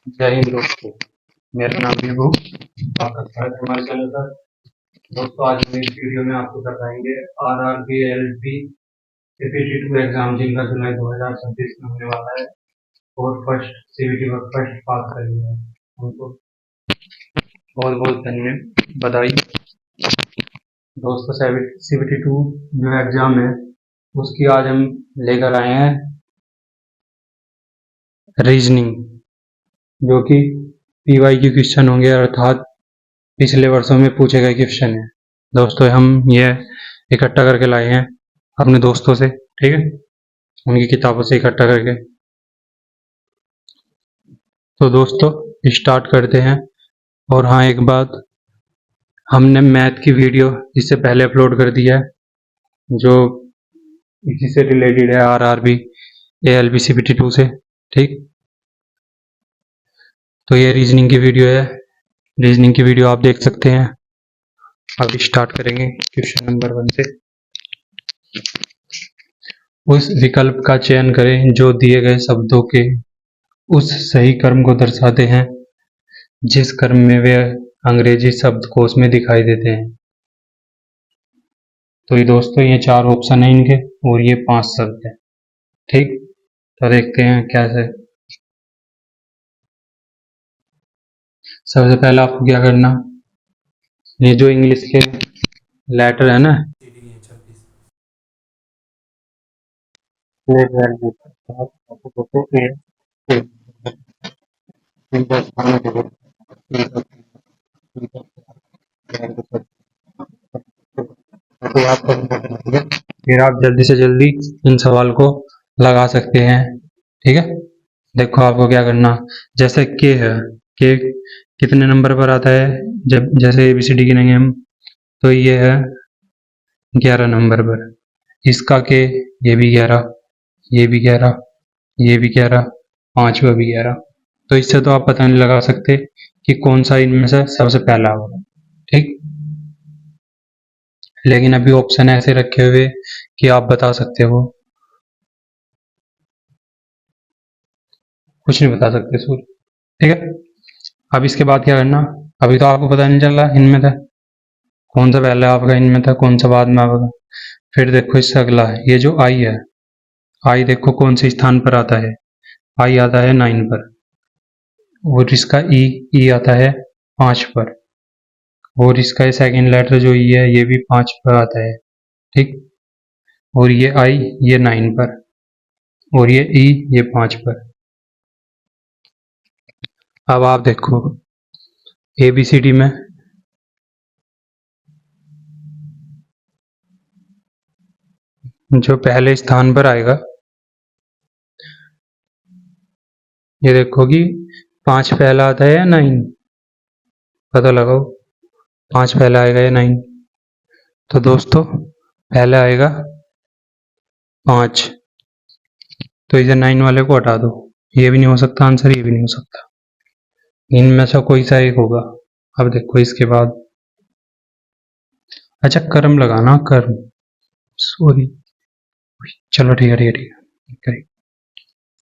जय हिंद दोस्तों। मेरा नाम विभू। आपका स्वागत है हमारे चैनल पर। दोस्तों, आज हम इस वीडियो में आपको बताएंगे RRB LLB CPT-2 एग्जाम जिनका जुलाई 2026 में होने वाला है और फर्स्ट CBT और फर्स्ट पास कर लिया है। उनको बहुत बहुत धन्यवाद, बधाई। दोस्तों, CBT-2 जो एग्जाम है उसकी आज हम लेकर आए हैं रीजनिंग, जो कि PYQ क्वेश्चन होंगे, अर्थात पिछले वर्षों में पूछे गए क्वेश्चन है। दोस्तों, हम ये इकट्ठा करके लाए हैं अपने दोस्तों से, ठीक है, उनकी किताबों से इकट्ठा करके। तो दोस्तों, स्टार्ट करते हैं। और हाँ, एक बात, हमने मैथ की वीडियो इससे पहले अपलोड कर दी है जो इसी से रिलेटेड है, RRB ALB CPT-2 से, ठीक। तो ये रीजनिंग की वीडियो है, रीजनिंग की वीडियो आप देख सकते हैं। अब स्टार्ट करेंगे क्वेश्चन नंबर 1 से। उस विकल्प का चयन करें जो दिए गए शब्दों के उस सही क्रम को दर्शाते हैं जिस क्रम में वे अंग्रेजी शब्दकोश में दिखाई देते हैं। तो ये दोस्तों, ये 4 ऑप्शन है इनके और ये 5 शब्द है, ठीक। तो देखते हैं कैसे। सबसे पहले आपको क्या करना, ये जो इंग्लिश के लेटर है ना, तो आप फिर आप जल्दी से जल्दी इन सवाल को लगा सकते हैं, ठीक है। देखो आपको क्या करना, जैसे के है, के कितने नंबर पर आता है, जब जैसे ABCD गिनेंगे हम तो ये है 11 नंबर पर। इसका के, ये भी 11, ये भी 11, ये भी 11, पांचवा भी 11। तो इससे तो आप पता नहीं लगा सकते कि कौन सा इनमें से सबसे पहला होगा, ठीक। लेकिन अभी ऑप्शन ऐसे रखे हुए कि आप बता सकते हो, कुछ नहीं बता सकते सूर्य, ठीक है। अब इसके बाद क्या करना, अभी तो आपको पता नहीं चल रहा इनमें था कौन सा पहले आपका, इनमें था कौन सा बाद में आपका। फिर देखो इससे अगला है, ये जो आई है, आई देखो कौन से स्थान पर आता है, आई आता है 9 पर। और इसका ई आता है 5 पर। और इसका सेकेंड लेटर जो ई है ये भी 5 पर आता है, ठीक। और ये आई, ये 9 पर, और ये ई, ये 5 पर। अब आप देखो ABCD में जो पहले स्थान पर आएगा, ये देखो कि 5 पहला आता है या 9, पता लगाओ 5 पहला आएगा या 9। तो दोस्तों, पहले आएगा 5, तो इसे 9 वाले को हटा दो, ये भी नहीं हो सकता आंसर, ये भी नहीं हो सकता, इनमें से कोई सा एक होगा। अब देखो इसके बाद, अच्छा कर्म लगाना, कर्म, सॉरी, चलो ठीक है ठीक है ठीक है।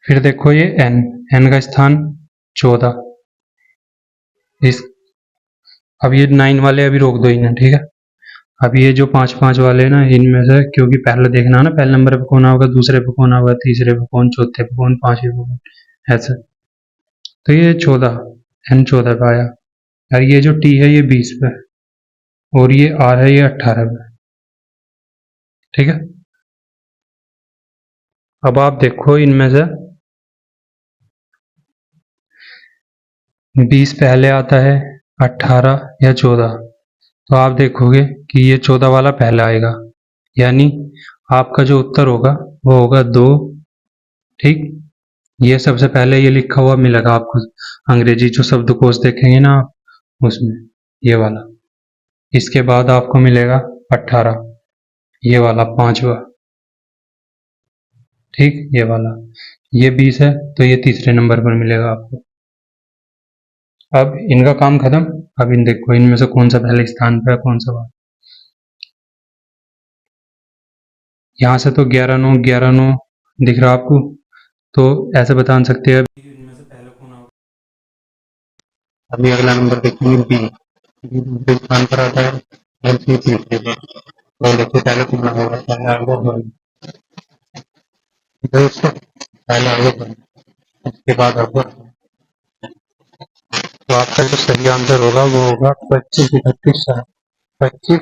फिर देखो ये एन का स्थान 14, इस, अब ये 9 वाले अभी रोक दो इन्हें, ठीक है। अब ये जो 5 वाले हैं ना, इनमें से क्योंकि पहले देखना ना, पहले नंबर पे कौन होगा, दूसरे पे कौन होगा, तीसरे पे कौन, चौथे पे कौन, पांचवे पे कौन, ऐसे। तो ये 14, N14 पे आया। और ये जो T है ये 20 पे, और ये R है ये 18 पे, ठीक है। अब आप देखो इनमें से 20 पहले आता है, 18 या 14। तो आप देखोगे कि ये 14 वाला पहला आएगा, यानी आपका जो उत्तर होगा वो होगा 2, ठीक। ये सबसे पहले ये लिखा हुआ मिलेगा आपको, अंग्रेजी जो शब्दकोश देखेंगे ना आप उसमें, ये वाला। इसके बाद आपको मिलेगा 18, ये वाला पांचवा, ठीक, ये वाला। ये 20 है तो ये तीसरे नंबर पर मिलेगा आपको। अब इनका काम खत्म। अब इन देखो इनमें से कौन सा पहले स्थान पर है, कौन सा बाद। यहाँ से तो 11 9 11 9 दिख रहा आपको, तो ऐसे बता सकते हैं अभी अगला नंबर देखेंगे बी। बी दूसरे स्थान पर आता है और सी तीसरे पर। तो देखिए पहले कितना होगा, पहले आगे बढ़ दोस्तों, पहले आगे बढ़ उसके बाद आगे। तो आपका जो सही आंसर होगा वो होगा 25, 31, 25।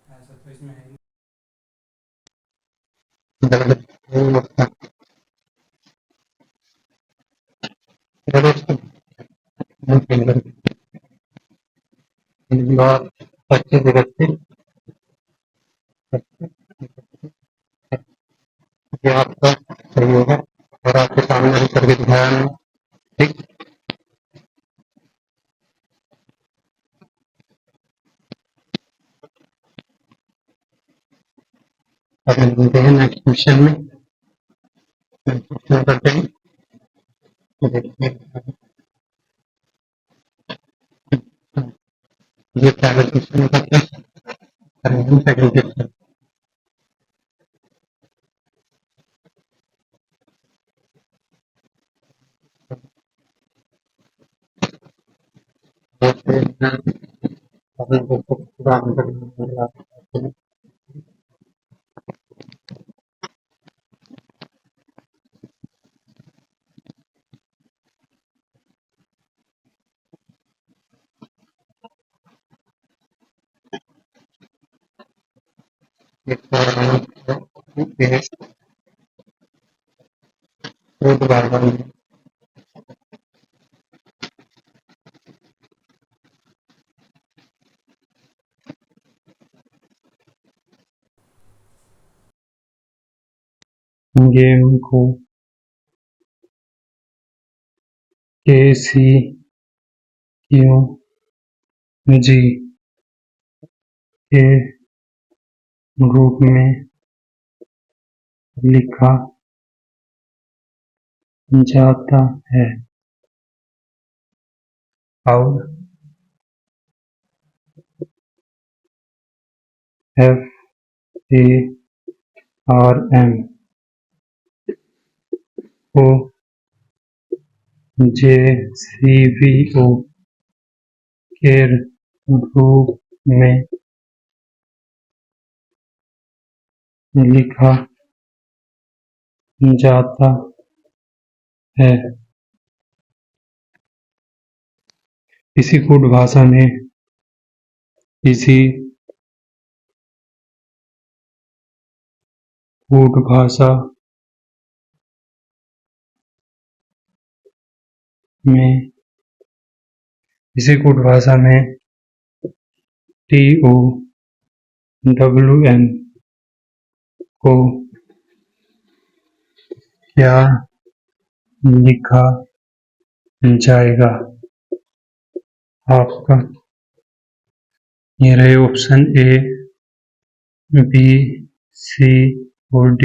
ऐसा तो इसमें है नहीं। 25, 31 ये आपका सही होगा और आपके सामने अभी करके दिखाया मैंने। ठीक, अब हम मिलते हैं नेक्स्ट क्वेश्चन में। क्वेश्चन करते हैं तो देखिए ये पहले क्वेश्चन का क्या करेंगे, सेकंड क्वेश्चन। गेम को KCQG के रूप में लिखा जाता है और FARM को JCBO के रूप में लिखा जाता है। इसी कोड भाषा में इसी कोड भाषा में इसी कोड भाषा में TOWN को क्या लिखा जाएगा? आपका ये रहे ऑप्शन A, B, C और D।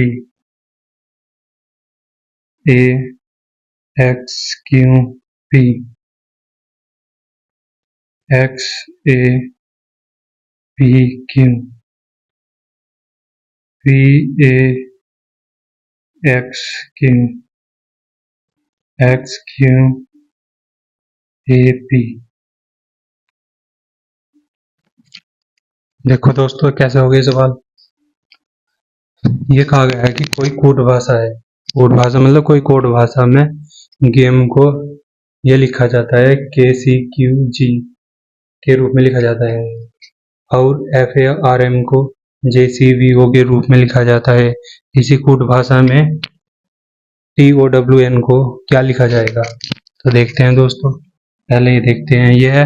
A, X, Q, P, X, A, P, Q, P, A, X, Q, X, Q, A, P। देखो दोस्तों कैसे हो गए सवाल। ये कहा गया है कि कोई कोड भाषा है, कोड भाषा मतलब कोई कोड भाषा में गेम को ये लिखा जाता है KCQG के रूप में लिखा जाता है और FARM को JCBO के रूप में लिखा जाता है। इसी कोड भाषा में TOWN को क्या लिखा जाएगा? तो देखते हैं दोस्तों, पहले ये देखते हैं। यह है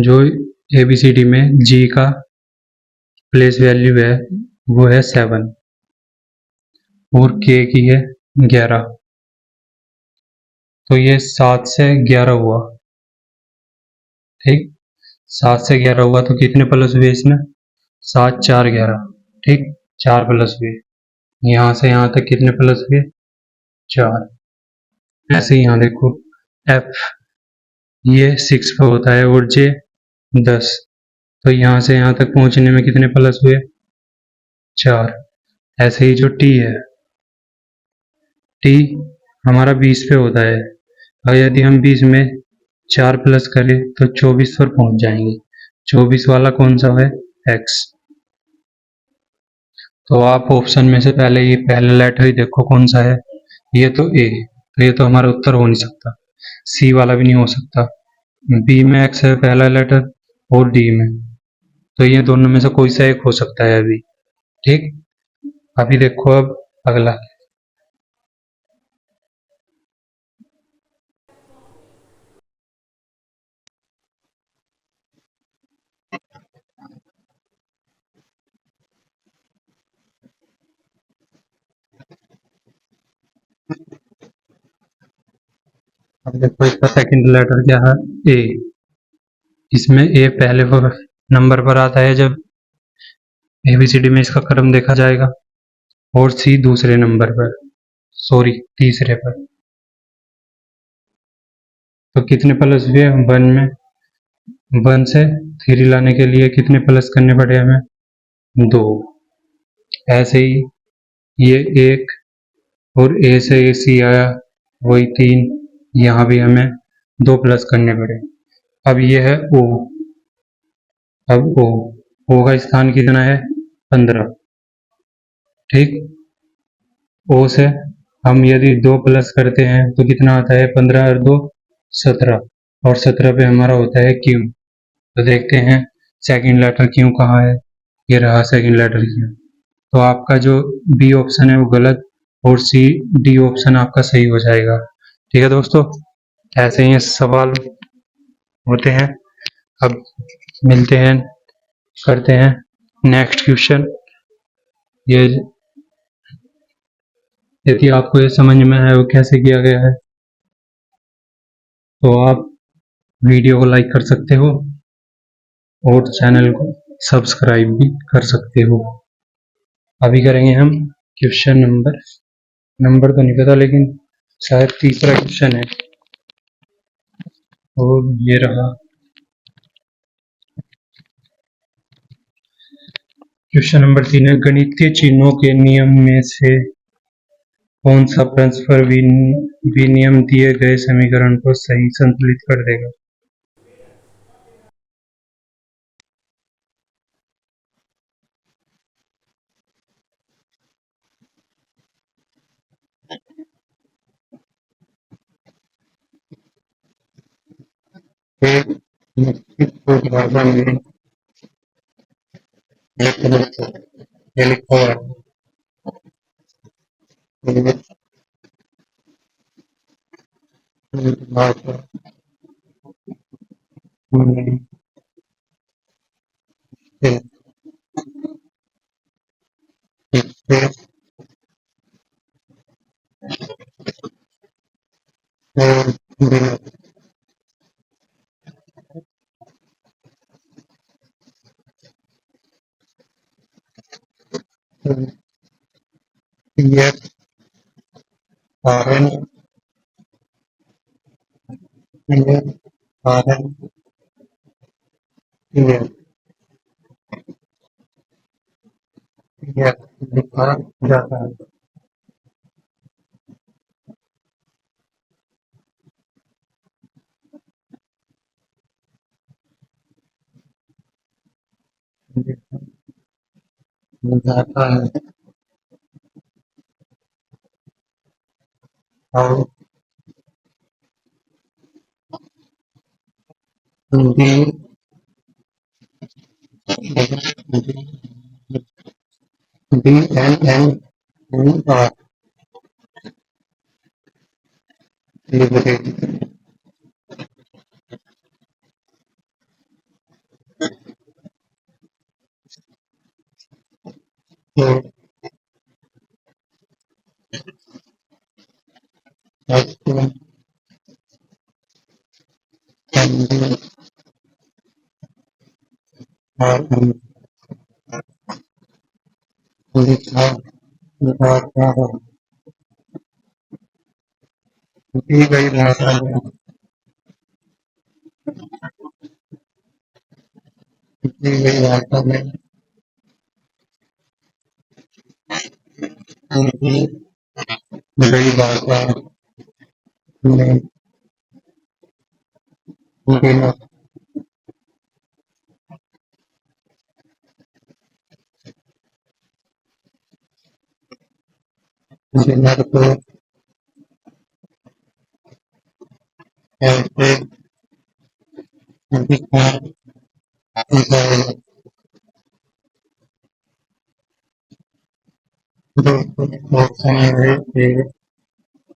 जो ABCD में G का प्लेस वैल्यू है वो है 7 और K की है 11। तो ये 7 से 11 हुआ, ठीक। 7 से 11 हुआ तो कितने प्लस हुए इसमें? 7, 4, 11, ठीक। 4 प्लस हुए। यहाँ से यहाँ तक कितने प्लस हुए? 4। ऐसे ही यहाँ देखो F ये 6 पे होता है और J 10। तो यहाँ से यहाँ तक पहुँचने में कितने प्लस हुए? 4। ऐसे ही जो T है टी हमारा 20 पे होता है, और यदि हम 20 में 4 प्लस करें तो 24 पर पहुंच जाएंगे। 24 वाला कौन सा है? एक्स। तो आप ऑप्शन में से पहले ये पहला लेटर ही देखो कौन सा है। ये तो ए, तो ये तो हमारा उत्तर हो नहीं सकता। सी वाला भी नहीं हो सकता। बी में एक्स है पहला लेटर, और डी में, तो ये दोनों में से कोई सा एक हो सकता है अभी। ठीक, अभी देखो अब अगला। अब देखो इसका सेकंड लेटर क्या है? ए। इसमें ए पहले नंबर पर आता है जब एबीसीडी में इसका क्रम देखा जाएगा, और सी दूसरे नंबर पर, सॉरी तीसरे पर। तो कितने प्लस हुए? 1 में 1 से 3 लाने के लिए कितने प्लस करने पड़े हमें? 2। ऐसे ही ये 1, और ए से ए सी आया वही 3, यहाँ भी हमें 2 प्लस करने पड़े। अब ये है ओ। अब ओ का स्थान कितना है? 15। ठीक, ओ से हम यदि 2 प्लस करते हैं तो कितना आता है? 15 और 2 17, और 17 पे हमारा होता है क्यू। तो देखते हैं सेकंड लेटर क्यू कहाँ है। ये रहा सेकंड लेटर क्यू। तो आपका जो बी ऑप्शन है वो गलत, और सी डी ऑप्शन आपका सही हो जाएगा। ठीक है दोस्तों, ऐसे ही सवाल होते हैं। अब मिलते हैं, करते हैं नेक्स्ट क्वेश्चन। ये यदि आपको ये समझ में है वो कैसे किया गया है, तो आप वीडियो को लाइक कर सकते हो और चैनल को सब्सक्राइब भी कर सकते हो। अभी करेंगे हम क्वेश्चन नंबर तो नहीं पता, लेकिन शायद तीसरा क्वेश्चन है, और ये रहा क्वेश्चन नंबर 3 है। गणितीय चिन्हों के नियम में से कौन सा परस्पर विनियम दिए गए समीकरण को सही संतुलित कर देगा? एक निश्चित परिभाषा में ये लिखा हुआ है, परिभाषा में से इससे और बिना यह कारण यह कारण यह यह लिखा जाता है। जाता है और D D N N R liberate तो आपको एन आर एम लिखा जाता है। दी गई भाषा में दी गई भाषा में उनकी गई भाषा में डिनर डिनर को कैसे दिखा जाएगा। ऑप्शन है ए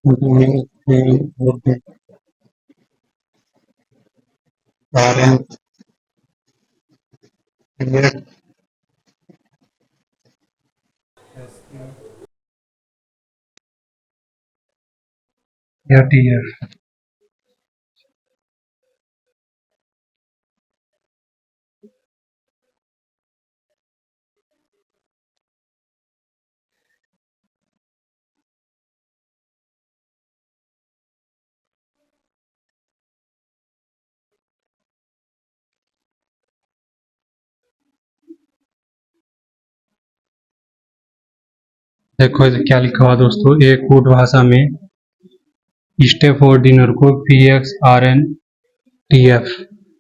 बी सी डी कारण या टी एफ। देखो क्या लिखा हुआ दोस्तों, एक कोड भाषा में स्टे फॉर डिनर को P X R N T F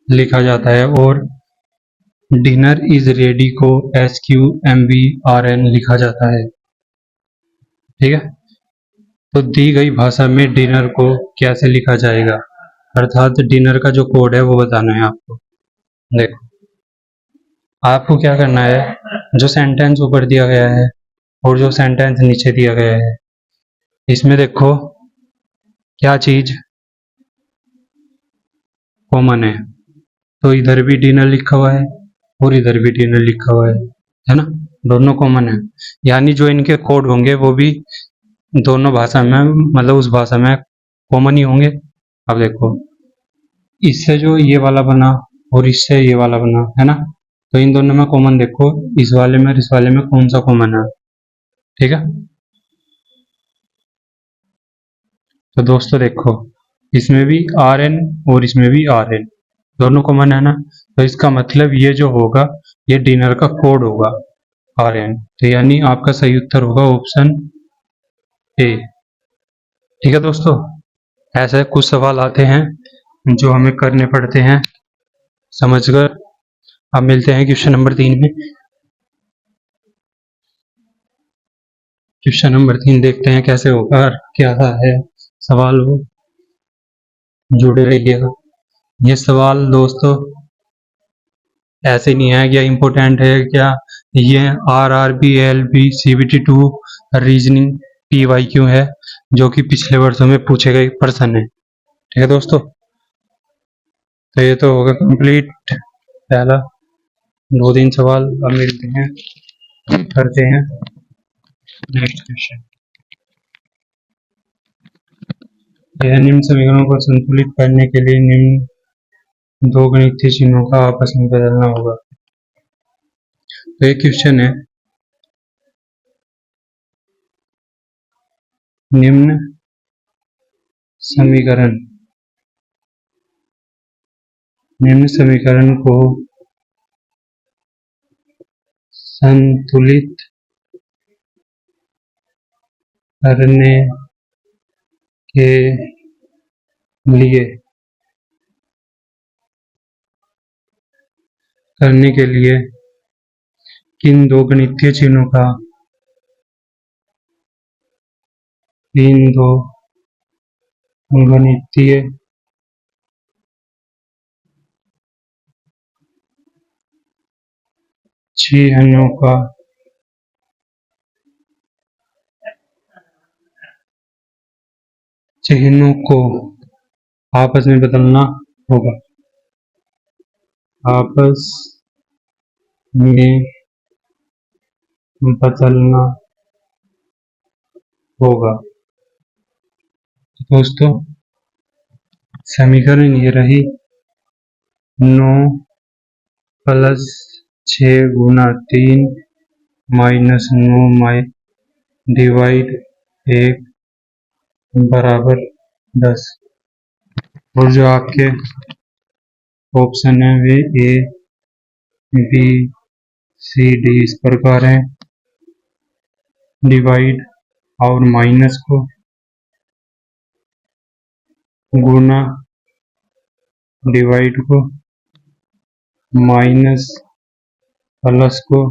लिखा जाता है और डिनर इज रेडी को S Q M V R N लिखा जाता है। ठीक है, तो दी गई भाषा में डिनर को कैसे लिखा जाएगा, अर्थात डिनर का जो कोड है वो बताना है आपको। देखो आपको क्या करना है, जो सेंटेंस ऊपर दिया गया है और जो सेंटेंस नीचे दिया गया है, इसमें देखो क्या चीज कॉमन है। तो इधर भी डिनर लिखा हुआ है और इधर भी डिनर लिखा हुआ है ना, दोनों कॉमन है। यानी जो इनके कोड होंगे वो भी दोनों भाषा में, मतलब उस भाषा में कॉमन ही होंगे। अब देखो इससे जो ये वाला बना और इससे ये वाला बना है ना, तो इन दोनों में कॉमन देखो, इस वाले में और इस वाले में कौन सा कॉमन है। ठीक है, तो दोस्तों देखो इसमें भी आर एन और इसमें भी आर एन, दोनों कॉमन है ना, तो इसका मतलब ये जो होगा ये डिनर का कोड होगा आर एन। तो यानी आपका सही उत्तर होगा ऑप्शन ए। ठीक है दोस्तों, ऐसे कुछ सवाल आते हैं जो हमें करने पड़ते हैं समझकर। अब मिलते हैं क्वेश्चन नंबर 3 में। क्वेश्चन नंबर 3 देखते हैं कैसे होगा और क्या है सवाल, वो जुड़े रहिएगा। ये सवाल दोस्तों ऐसे नहीं है क्या इम्पोर्टेंट है क्या, ये R R B L B C B T 2 reasoning P Y Q है जो कि पिछले वर्षों में पूछे गए प्रश्न है। ठीक है दोस्तों, तो ये तो होगा कंप्लीट पहला 2-3 सवाल। अब मिलते हैं, करते हैं नेक्स्ट क्वेश्चन। यह निम्न समीकरणों को संतुलित करने के लिए निम्न दो गणितीय चिन्हों का आपस में बदलना होगा। तो एक क्वेश्चन है, निम्न समीकरण को संतुलित करने के लिए किन दो गणितीय चिन्हों का चिन्हों को आपस में बदलना होगा, आपस में बदलना होगा। दोस्तों समीकरण ये रही 9 + 6 × 3 - 9 डिवाइड 1 बराबर 10। और जो आपके ऑप्शन है वे ए बी सी डी इस प्रकार है, डिवाइड और माइनस को गुना डिवाइड को माइनस प्लस को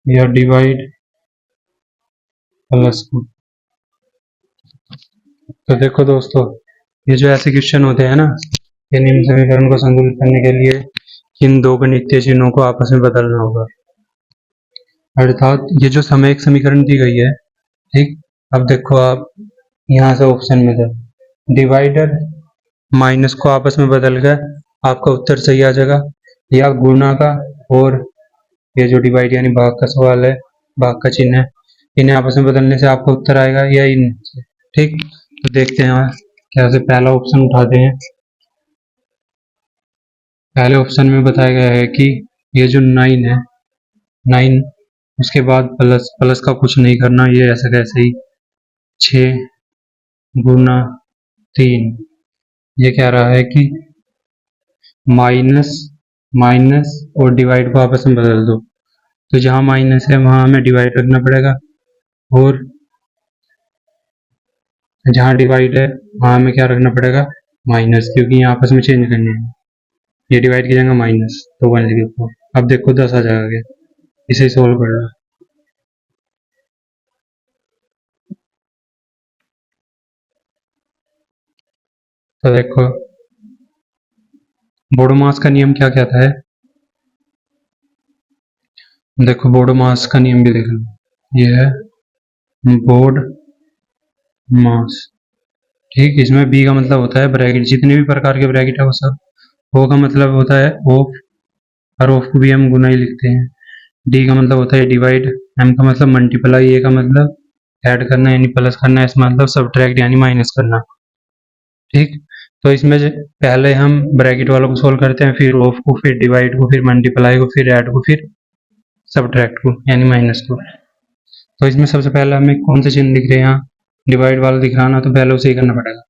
या डिवाइड प्लस को। तो देखो दोस्तों, ये जो ऐसे क्वेश्चन होते हैं ना, इन समीकरण को संतुलित करने के लिए इन दो गणितीय चिन्हों को आपस में बदलना होगा। अर्थात ये जो समय एक समीकरण दी गई है, ठीक, अब देखो आप यहाँ से ऑप्शन में जाओ, डिवाइडर माइनस को आपस में बदल कर आपका उत्तर सही आ जाएगा, या गुना का और ये जो डिवाइड यानी भाग का सवाल है, भाग का चिन्ह है, इन्हें आपस में बदलने से आपका उत्तर आएगा, या इन, ठीक। तो देखते हैं क्या से पहला ऑप्शन उठाते हैं। पहले ऑप्शन में बताया गया है कि ये जो 9 है, 9 उसके बाद प्लस, प्लस का कुछ नहीं करना, ये ऐसा कैसे ही 6 गुना 3, ये कह रहा है कि माइनस माइनस और डिवाइड को आपस में बदल दो। तो जहां माइनस है वहां हमें डिवाइड रखना पड़ेगा, और जहां डिवाइड है वहां हमें क्या रखना पड़ेगा, माइनस, क्योंकि यहाँ आपस में चेंज करने हैं। ये डिवाइड की जगह माइनस, तो 1 लिख दो। अब देखो 10 आ जाएगा, इसे सोल्व करना। तो देखो बोडोमास का नियम क्या कहता है, देखो बोडोमास का नियम भी देख लो, ये है बोर्ड मास, ठीक। इसमें बी का मतलब होता है ब्रैकेट, जितने भी प्रकार के ब्रैकेट है वो सब। ओ का मतलब होता है ऑफ, और ऑफ को भी हम गुना ही लिखते हैं। डी का मतलब होता है डिवाइड, एम का मतलब मल्टीप्लाई, ए का मतलब ऐड करना यानी प्लस करना, एस मतलब सब्ट्रैक्ट यानी माइनस करना, ठीक। तो इसमें पहले हम ब्रैकेट वालों को सोल्व करते हैं, फिर ऑफ को, फिर डिवाइड को, फिर मल्टीप्लाई को, फिर ऐड को, फिर सब्ट्रैक्ट को यानी माइनस को। तो इसमें सबसे पहले हमें कौन से चिन्ह दिख रहे हैं, यहाँ डिवाइड वाला दिख रहा ना, तो पहले उसे ही करना पड़ेगा।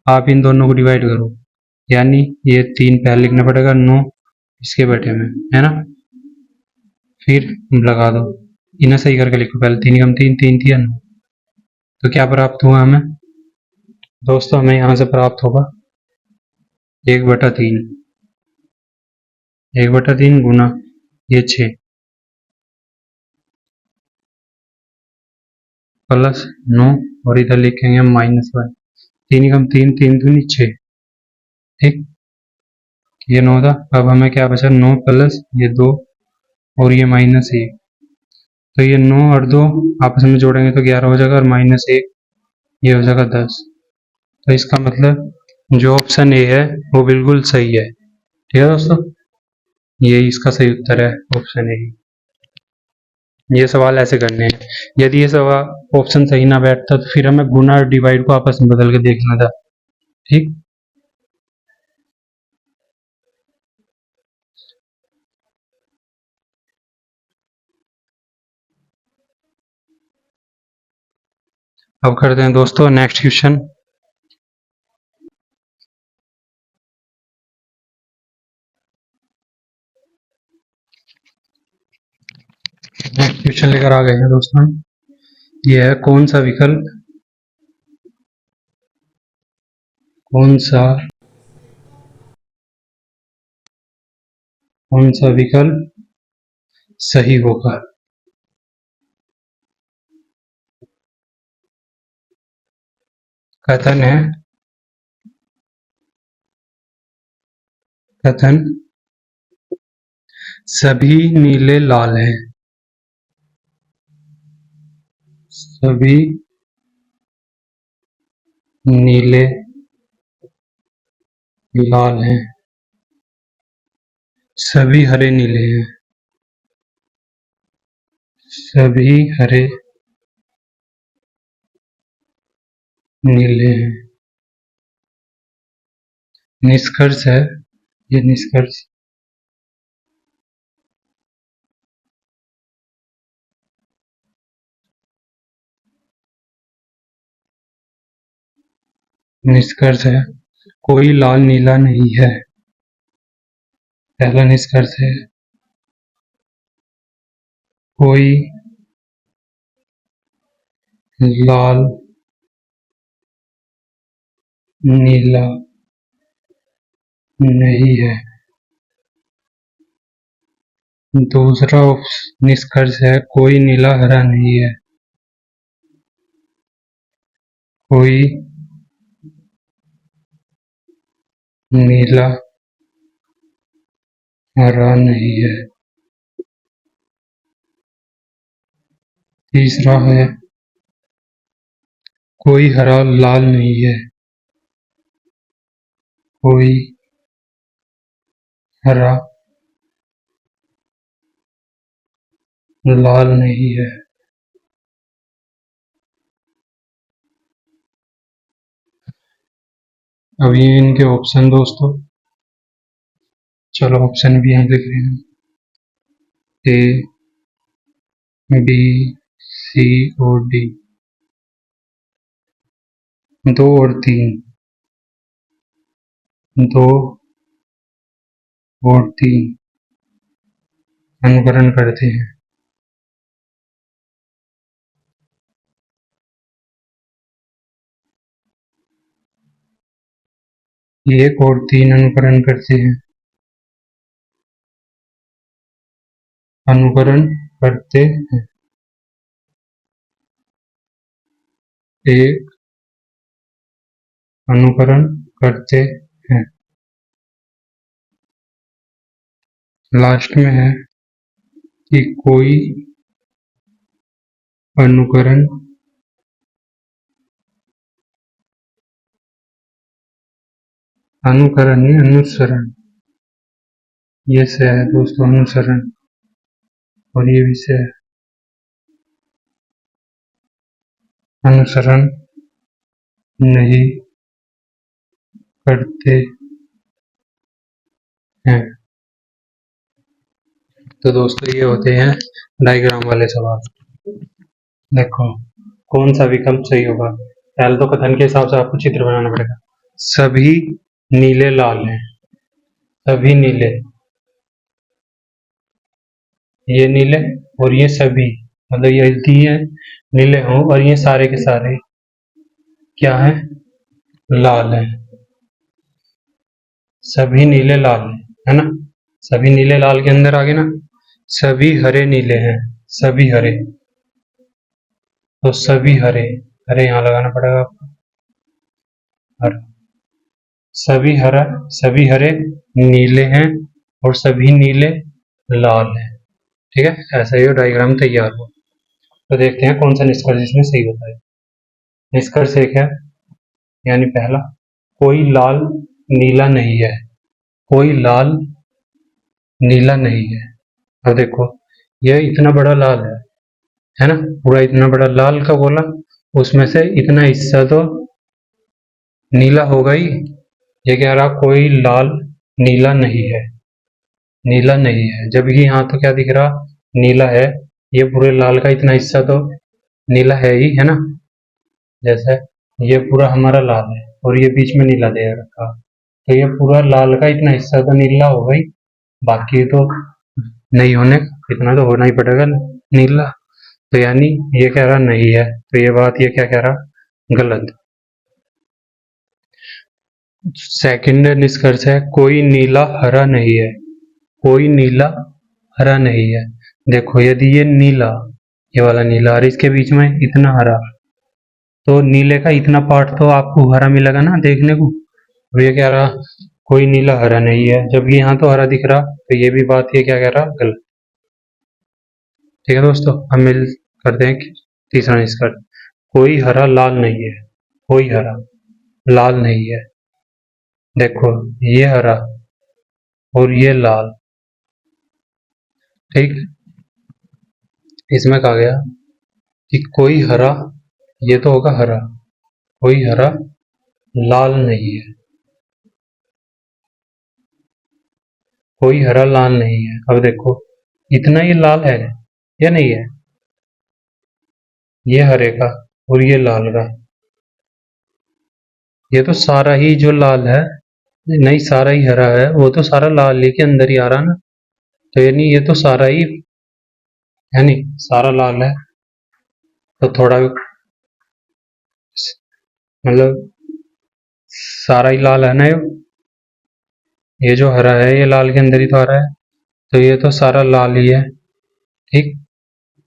आप इन दोनों को डिवाइड करो, यानी ये 3 पहले लिखना पड़ेगा, 9 इसके बैठे में है ना, फिर लगा दो, इन्हें सही करके लिखो, पहले 3 कम 3, 3 3 9। तो क्या प्राप्त हुआ हमें दोस्तों, हमें यहाँ से प्राप्त होगा 1/3, 1/3 गुना ये 6 प्लस 9, और इधर लिखेंगे हम -1, 3 कम 3, 3 दूनी 6, ठीक। ये 9 था, अब हमें क्या बचा, 9 प्लस ये 2 और ये -1, तो ये 9 और 2 आपस में जोड़ेंगे तो 11 हो जाएगा, और -1 ये हो जाएगा 10। तो इसका मतलब जो ऑप्शन ए है वो बिल्कुल सही है, ठीक है दोस्तों, यही इसका सही उत्तर है, ऑप्शन ए। ये सवाल ऐसे करने हैं, यदि ये सवाल ऑप्शन सही ना बैठता तो फिर हमें गुना और डिवाइड को आपस में बदल के देखना था, ठीक। अब करते हैं दोस्तों नेक्स्ट क्वेश्चन। नेक्स्ट क्वेश्चन लेकर आ गए हैं दोस्तों, यह है कौन सा विकल्प, कौन सा विकल्प सही होगा। कथन है, कथन सभी नीले लाल हैं, सभी नीले लाल हैं, सभी हरे नीले हैं, सभी हरे नीले हैं। निष्कर्ष है, ये निष्कर्ष निष्कर्ष है कोई लाल नीला नहीं है। पहला निष्कर्ष है कोई लाल नीला नहीं है। दूसरा निष्कर्ष है कोई नीला हरा नहीं है। कोई नीला हरा नहीं है। तीसरा है कोई हरा लाल नहीं है। कोई हरा लाल नहीं है। अब ये इनके ऑप्शन दोस्तों, चलो ऑप्शन भी यहीं लिख रहे हैं। ए बी सी और डी, 2 और 3, 2 और 3 अनुकरण करते हैं। 1 और 3 अनुकरण करते हैं। अनुकरण करते हैं। 1 अनुकरण करते हैं। लास्ट में है कि कोई अनुकरण नहीं अनुसरण, ये से है दोस्तों अनुसरण, और ये भी से है अनुसरण नहीं करते हैं। तो दोस्तों ये होते हैं डायग्राम वाले सवाल। देखो कौन सा विकल्प सही होगा। पहले तो कथन के हिसाब से आपको चित्र बनाना पड़ेगा। सभी नीले लाल हैं। सभी नीले, ये नीले और ये सभी, मतलब ये दिए नीले हों और ये सारे के सारे क्या है, लाल है। सभी नीले लाल है ना। सभी नीले लाल के अंदर आ गए ना। सभी हरे नीले हैं। सभी हरे, तो सभी हरे, हरे यहां लगाना पड़ेगा आपको। हरा, सभी हरा, सभी हरे नीले हैं और सभी नीले लाल हैं। ठीक है, ऐसा ही डायग्राम तैयार हो। तो देखते हैं कौन सा निष्कर्ष इसमें सही होता है। निष्कर्ष एक है, यानी पहला, कोई लाल नीला नहीं है। कोई लाल नीला नहीं है। अब देखो यह इतना बड़ा लाल है ना, पूरा इतना बड़ा लाल का गोला, उसमें से इतना हिस्सा तो नीला होगा ही। ये कह रहा कोई लाल नीला नहीं है। नीला नहीं है, जबकि यहाँ तो क्या दिख रहा, नीला है। ये पूरे लाल का इतना हिस्सा तो नीला है ही, है ना। जैसे ये पूरा हमारा लाल है और ये बीच में नीला दे रखा, तो ये पूरा लाल का इतना हिस्सा तो नीला होगा ही, बाकी तो नहीं होने, इतना तो होना ही पड़ेगा नीला। तो यानी ये कह रहा नहीं है, तो ये बात ये क्या कह रहा, गलत। सेकंड निष्कर्ष है कोई नीला हरा नहीं है। कोई नीला हरा नहीं है। देखो यदि ये नीला, ये वाला नीला और इसके बीच में इतना हरा, तो नीले का इतना पार्ट तो आपको हरा मिलेगा ना देखने को। अब ये कह रहा कोई नीला हरा नहीं है, जबकि यहाँ तो हरा दिख रहा, तो ये भी बात ये क्या कह रहा, गलत। ठीक है दोस्तों, हम मिल करते हैं तीसरा निष्कर्ष, कोई हरा लाल नहीं है। कोई हरा लाल नहीं है। देखो ये हरा और ये लाल, ठीक, इसमें कहा गया कि कोई हरा, ये तो होगा हरा, कोई हरा लाल नहीं है। कोई हरा लाल नहीं है। अब देखो इतना ही लाल है या नहीं है, ये हरे का और ये लाल का, ये तो सारा ही जो लाल है, नहीं सारा ही हरा है, वो तो सारा लाल ही के अंदर ही आ रहा ना। तो यानी ये तो सारा ही है, नहीं सारा लाल है, तो थोड़ा मतलब सारा ही लाल है ना, ये जो हरा है ये लाल के अंदर ही तो आ रहा है, तो ये तो सारा लाल ही है। ठीक,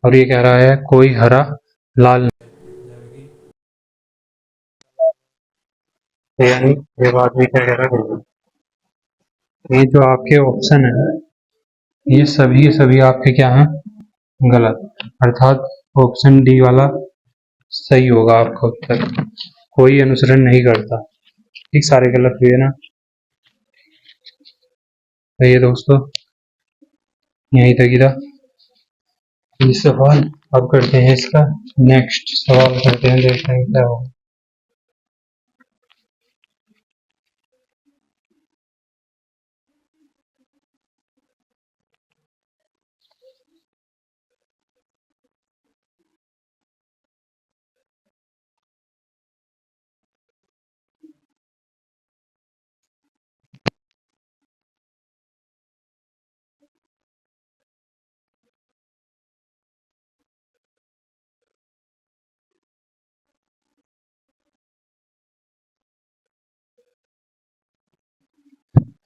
और ये कह रहा है कोई हरा लाल, यानी ये बात भी क्या कह रहा है, ये जो आपके ऑप्शन है ये सभी आपके क्या हैं, गलत, अर्थात ऑप्शन डी वाला सही होगा आपका उत्तर, कोई अनुसरण नहीं करता। ठीक, सारे गलत हुए ना। तो ये दोस्तों यहीं तक ही था ये सवाल। अब करते हैं इसका नेक्स्ट सवाल करते हैं, देखते हैं क्या होगा।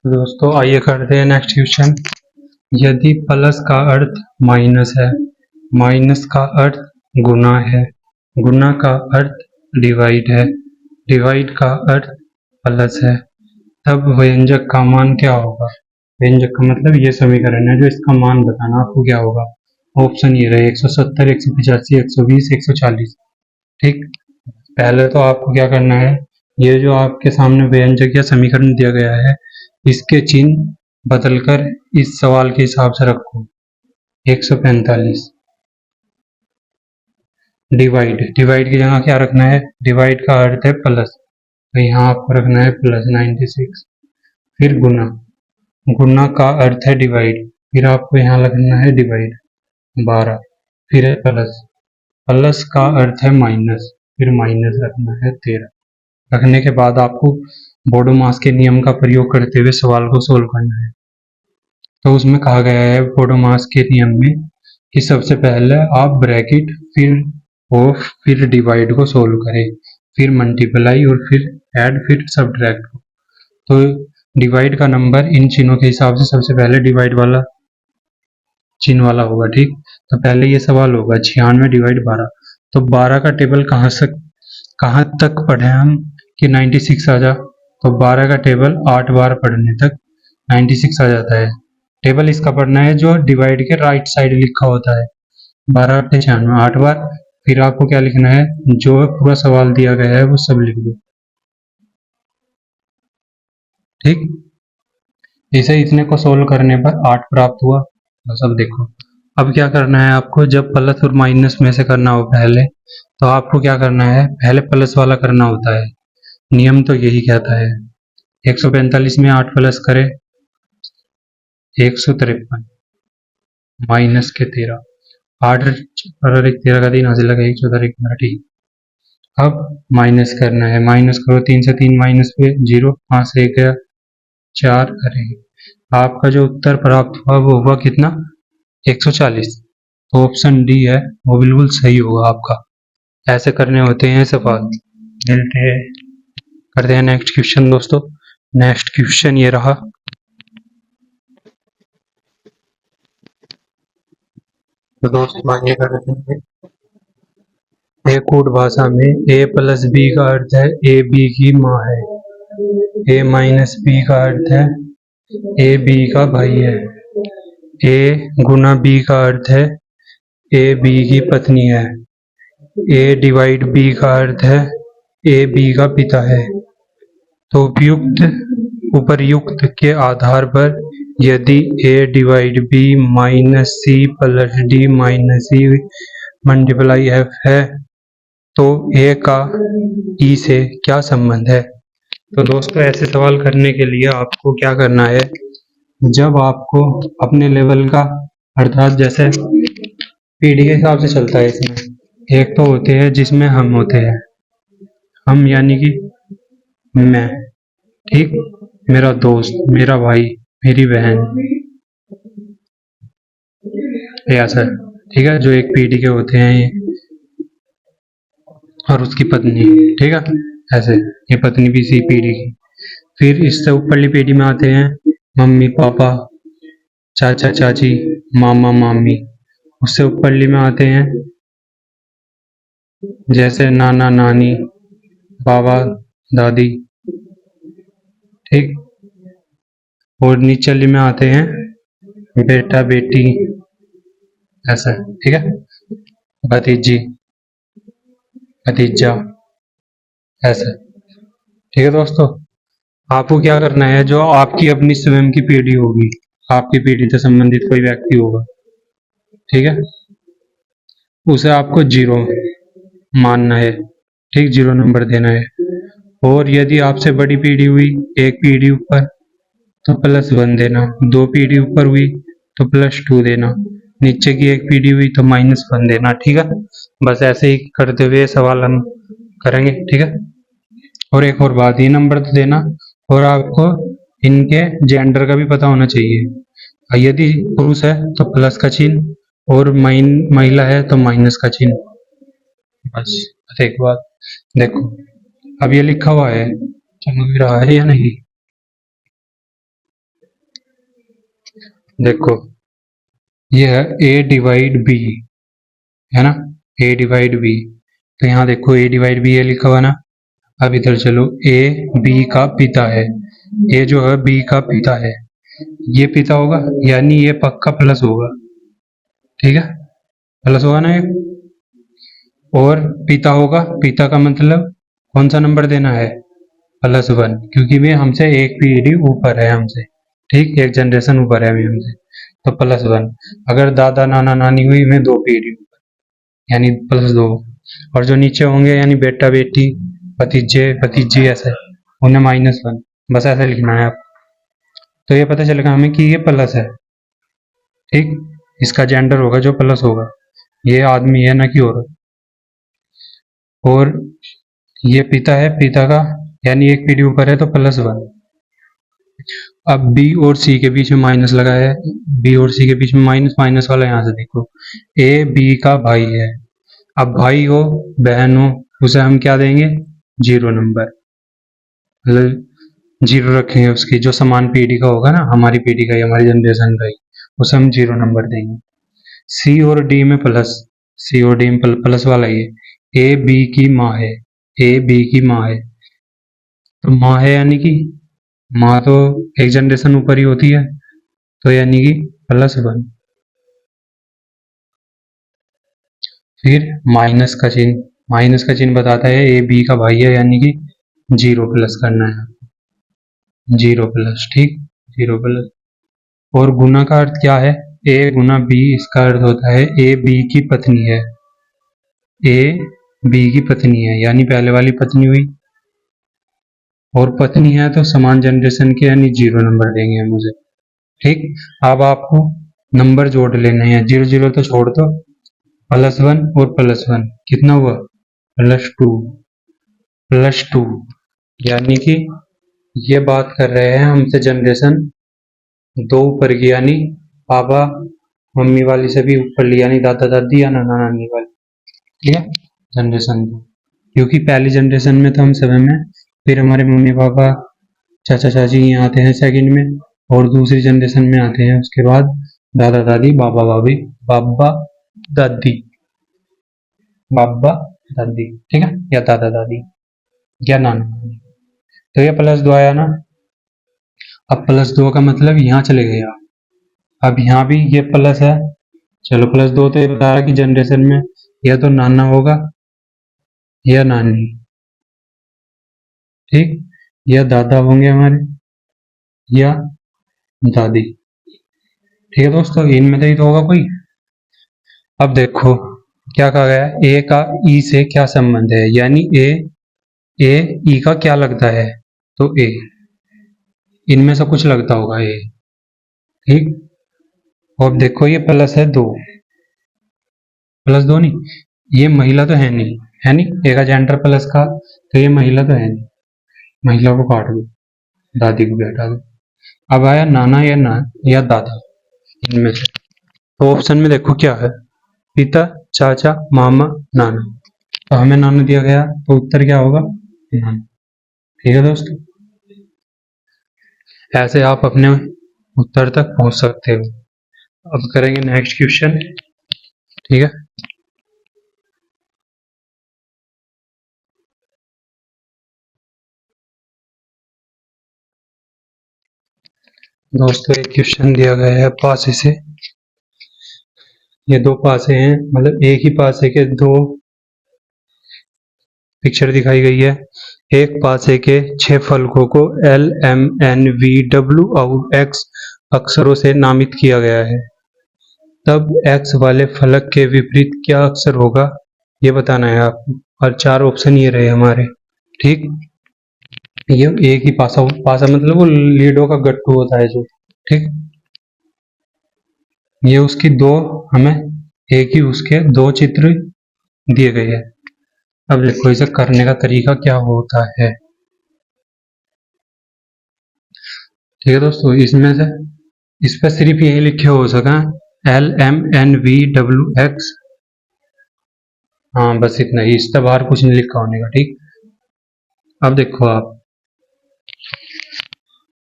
तो दोस्तों आइए करते हैं नेक्स्ट क्वेश्चन। यदि प्लस का अर्थ माइनस है, माइनस का अर्थ गुना है, गुना का अर्थ डिवाइड है, डिवाइड का अर्थ प्लस है, तब व्यंजक का मान क्या होगा। व्यंजक का मतलब ये समीकरण है, जो इसका मान बताना आपको क्या होगा। ऑप्शन ये रहे 170, 185, 120, 140। ठीक, पहले तो आपको क्या करना है, ये जो आपके सामने व्यंजक या समीकरण दिया गया है इसके चिन्ह बदलकर इस सवाल के हिसाब से रखो। 145 डिवाइड, डिवाइड की जगह क्या रखना है, डिवाइड का अर्थ है प्लस, तो यहाँ आपको रखना है प्लस 96। फिर गुना, गुना का अर्थ है डिवाइड, फिर आपको यहाँ लगना है डिवाइड 12, फिर है प्लस, प्लस का अर्थ है माइनस, फिर माइनस रखना है 13। रखने के बाद आपको बोडोमास के नियम का प्रयोग करते हुए सवाल को सोल्व करना है। तो उसमें कहा गया है बोडोमास के नियम में कि सबसे पहले आप ब्रैकेट फिर ऑफ फिर डिवाइड को सोल्व करें, फिर मल्टीप्लाई और फिर ऐड फिर सब्ट्रैक्ट को। तो डिवाइड का नंबर इन चिन्हों के हिसाब से सबसे पहले डिवाइड वाला चिन्ह वाला होगा। ठीक, तो पहले ये सवाल होगा 96 डिवाइड 12, तो 12 का टेबल कहाँ तक पढ़े हम कि 96 आ जा, तो 12 का टेबल 8 बार पढ़ने तक 96 आ जाता है। टेबल इसका पढ़ना है जो डिवाइड के राइट साइड लिखा होता है, 12 8 96 8 बार। फिर आपको क्या लिखना है, जो पूरा सवाल दिया गया है वो सब लिख दो। ठीक, इसे इतने को सोल्व करने पर 8 प्राप्त हुआ। बस अब देखो, अब क्या करना है आपको, जब प्लस और माइनस में से करना हो पहले, तो आपको क्या करना है, पहले प्लस वाला करना होता है, नियम तो यही कहता है। 145 में 8 प्लस करे 153 माइनस के 13, 8 और 1 13 का 3 हासिल लगा 1 14 1 15। ठीक, अब माइनस करना है, माइनस करो 3 से 3 माइनस पे 0, 5 से 1 गया 4। अरे आपका जो उत्तर प्राप्त हुआ वो हुआ कितना, 140। तो ऑप्शन डी है वो बिल्कुल सही होगा आपका। ऐसे करने होते हैं सवाल। मिलते हैं, करते हैं नेक्स्ट क्वेश्चन दोस्तों। नेक्स्ट क्वेश्चन ये रहा, तो दोस्तों आगे करते हैं। एक कूट भाषा में ए प्लस बी का अर्थ है ए बी की माँ है, ए माइनस बी का अर्थ है ए बी का भाई है, ए गुना बी का अर्थ है ए बी की पत्नी है, ए डिवाइड बी का अर्थ है ए बी का पिता है। तो उपर्युक्त के आधार पर यदि A divide B minus C plus D minus C multiply F है, तो ए का ई से क्या संबंध है। तो दोस्तों ऐसे सवाल करने के लिए आपको क्या करना है, जब आपको अपने लेवल का, अर्थात जैसे पीढ़ी के हिसाब से चलता है इसमें, एक तो होते हैं जिसमें हम होते हैं, हम यानी कि मैं, ठीक, मेरा दोस्त, मेरा भाई, मेरी बहन, ऐसा, ठीक है, जो एक पीढ़ी के होते हैं ये, और उसकी पत्नी, ठीक है, ऐसे ये पत्नी भी इसी पीढ़ी की। फिर इससे ऊपरली पीढ़ी में आते हैं मम्मी पापा, चाचा चाची, मामा मामी। उससे ऊपरली में आते हैं जैसे नाना नानी, बाबा दादी, ठीक। और नीचली में आते हैं बेटा बेटी, ऐसा, ठीक है। भतीजी भतीजा, ऐसा, ठीक है दोस्तों। आपको क्या करना है, जो आपकी अपनी स्वयं की पीढ़ी होगी, आपकी पीढ़ी से संबंधित कोई व्यक्ति होगा, ठीक है, उसे आपको 0 मानना है, ठीक, 0 नंबर देना है। और यदि आपसे बड़ी पीढ़ी हुई, एक पीढ़ी ऊपर, तो +1 देना, 2 पीढ़ी ऊपर हुई तो +2 देना, नीचे की एक पीढ़ी हुई तो -1 देना, ठीक है। बस ऐसे ही करते हुए सवाल हम करेंगे, ठीक है। और एक और बात, ये नंबर तो देना, और आपको इनके जेंडर का भी पता होना चाहिए। यदि पुरुष है तो प्लस का चिन्ह, और महिला है तो माइनस का चिन्ह। बस एक बात देखो, अब ये लिखा हुआ है, चमक रहा है या नहीं? देखो, ये है A/B, है ना, A/B। तो यहाँ देखो A/B ये लिखा हुआ ना। अब इधर चलो, A B का पिता है, A जो है B का पिता है, ये पिता होगा, यानी ये पक्का प्लस होगा, ठीक है, प्लस होगा ना ये। और पिता होगा, पिता का मतलब कौन सा नंबर देना है, +1, क्योंकि वे हमसे एक पीढ़ी ऊपर है हमसे, ठीक, एक जनरेशन ऊपर है हमसे, तो +1। अगर दादा नाना नानी हुई में 2 पीढ़ी ऊपर, यानी +2। और जो नीचे होंगे यानी बेटा बेटी, भतीजे भतीजी, ऐसे, उन्हें -1। बस ऐसे लिखना है आप, तो ये पता चलेगा हमें कि ये प्लस है, ठीक। इसका जेंडर होगा जो प्लस होगा, ये आदमी है ना कि औरत। और ये पिता है, पिता का यानी एक पीढ़ी ऊपर है तो +1। अब B और C के बीच में माइनस लगा है, B और C के बीच में माइनस, माइनस वाला यहाँ से देखो, A B का भाई है। अब भाई हो बहन हो, उसे हम क्या देंगे, 0 नंबर, मतलब 0 रखेंगे उसकी, जो समान पीढ़ी का होगा ना, हमारी पीढ़ी का ही, हमारी जनरेशन का ही, उसे हम 0 नंबर देंगे। C और D में प्लस, C और D में प्लस वाला ही है। A B की माँ है, A B की माँ है, तो माँ है यानी कि माँ तो एक जनरेशन ऊपर ही होती है, तो यानी कि +1। फिर माइनस का चिन्ह, माइनस का चिन्ह बताता है A B का भाई है, यानी कि 0 प्लस करना है, 0 प्लस, ठीक, 0 प्लस। और गुना का अर्थ क्या है, A गुना B, इसका अर्थ होता है A B की पत्नी है, A B की पत्नी है, यानी पहले वाली पत्नी हुई, और पत्नी है तो समान जनरेशन के, यानी 0 नंबर देंगे हम उसे, ठीक। अब आपको नंबर जोड़ लेने हैं, 0 0 तो छोड़ दो, +1 और +1 कितना हुआ, +2, +2, यानी कि ये बात कर रहे हैं हमसे जनरेशन 2 ऊपर की, यानी पापा मम्मी वाली से भी ऊपर ली, यानी दादा दादी या नाना नानी वाली, ठीक है, जनरेशन 2। क्योंकि पहली जनरेशन में तो हम सब में, फिर हमारे मम्मी पापा चाचा चाची यहाँ आते हैं सेकंड में, और दूसरी जनरेशन में आते हैं उसके बाद दादा दादी, बाबा भाभी, बाबा दादी, बाबा दादी, ठीक है, या दादा दादी या नाना नानी। तो ये +2 आया ना। अब +2 का मतलब यहाँ चले गए आप, अब यहाँ भी ये प्लस है, चलो +2 तो ये बता रहा कि जनरेशन में या तो नाना होगा या नानी, ठीक, या दादा होंगे हमारे या दादी, ठीक है दोस्तों, इनमें से ही तो होगा कोई। अब देखो क्या कहा गया है, ए का ई से क्या संबंध है, यानी ए ई का क्या लगता है, तो ए, इनमें से कुछ लगता होगा ए, ठीक। और देखो ये प्लस है 2, +2 नहीं, ये महिला तो है नहीं, है नहीं, ए का जेंडर प्लस का, तो ये महिला तो है नहीं, महिला को काट दो, दादी को बैठा दो। अब आया नाना या दादा, इनमें से, तो ऑप्शन में देखो क्या है, पिता, चाचा, मामा, नाना। तो हमें नाना दिया गया, तो उत्तर क्या होगा, नाना, ठीक है दोस्तों। ऐसे आप अपने उत्तर तक पहुंच सकते हो। अब करेंगे नेक्स्ट क्वेश्चन, ठीक है। दोस्तों एक क्वेश्चन दिया गया है पासे से, ये दो पासे हैं, मतलब एक ही पासे के दो पिक्चर दिखाई गई है। एक पासे के 6 फलकों को L, M, N, V, W और X अक्षरों से नामित किया गया है, तब X वाले फलक के विपरीत क्या अक्षर होगा, ये बताना है आपको। और 4 ऑप्शन ये रहे हमारे, ठीक। ये एक ही पासा, पासा मतलब वो लीडो का गट्टू होता है जो, ठीक। ये उसकी दो, हमें एक ही उसके दो चित्र दिए गए हैं। अब देखो इसे करने का तरीका क्या होता है, ठीक है दोस्तों। इसमें से इस पर सिर्फ यही लिखे हो सका L, M, N, V, W, X, हाँ बस इतना ही, इससे बाहर कुछ नहीं लिखा होने का, ठीक। अब देखो आप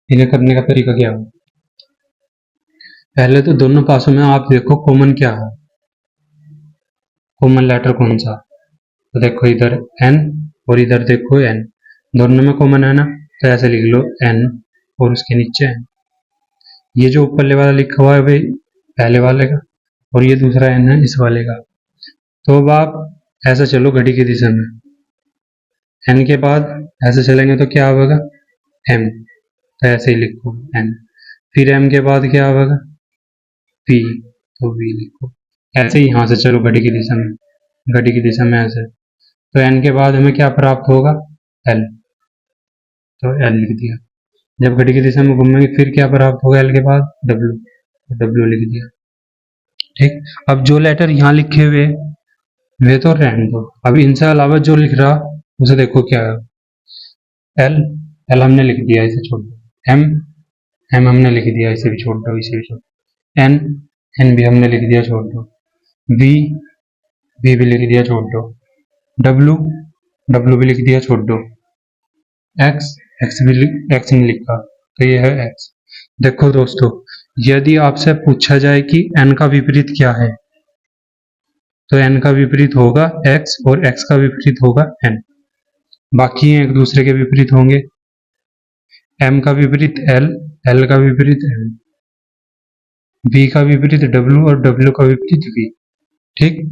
इन्हें करने का तरीका क्या हो। पहले तो दोनों पासों में आप देखो कॉमन क्या है, कॉमन लेटर कौन सा। तो देखो इधर N और इधर देखो N, दोनों में कॉमन है ना, तो ऐसे लिख लो N और उसके नीचे N। ये जो ऊपर वाला लिखा हुआ है भाई पहले वाले का, और ये दूसरा N है इस वाले का। तो अब आप ऐसा चलो घड़ी की दिशा में, N के बाद ऐसे चलेंगे तो क्या होगा M, तो ऐसे ही लिखो N। फिर M के बाद क्या होगा V, तो V लिखो। ऐसे ही यहाँ से चलो घड़ी की दिशा में, घड़ी की दिशा में ऐसे, तो N के बाद हमें क्या प्राप्त होगा L, तो L लिख दिया। जब घड़ी की दिशा में घूमेंगे फिर क्या प्राप्त होगा L के बाद W, तो W लिख दिया, ठीक। अब जो लेटर यहाँ लिखे हुए वे तो रहने दो, अब इनसे अलावा जो लिख रहा उसे देखो क्या है। L, L हमने लिख दिया, इसे छोड़ दो। M, M हमने लिख दिया, इसे भी छोड़ दो, इसे भी छोड़ दो। N, N भी हमने लिख दिया, छोड़ दो। V, V भी लिख दिया, छोड़ दो। W, W भी लिख दिया, छोड़ दो। X, X भी X नहीं लिखा, तो ये है X। देखो दोस्तों, यदि आपसे पूछा जाए कि N का विपरीत क्या है, तो N का विपरीत होगा X और X का विपरीत होगा N, बाकी एक दूसरे के विपरीत होंगे। M का विपरीत L, L का विपरीत M, V का विपरीत W और W का विपरीत V, ठीक।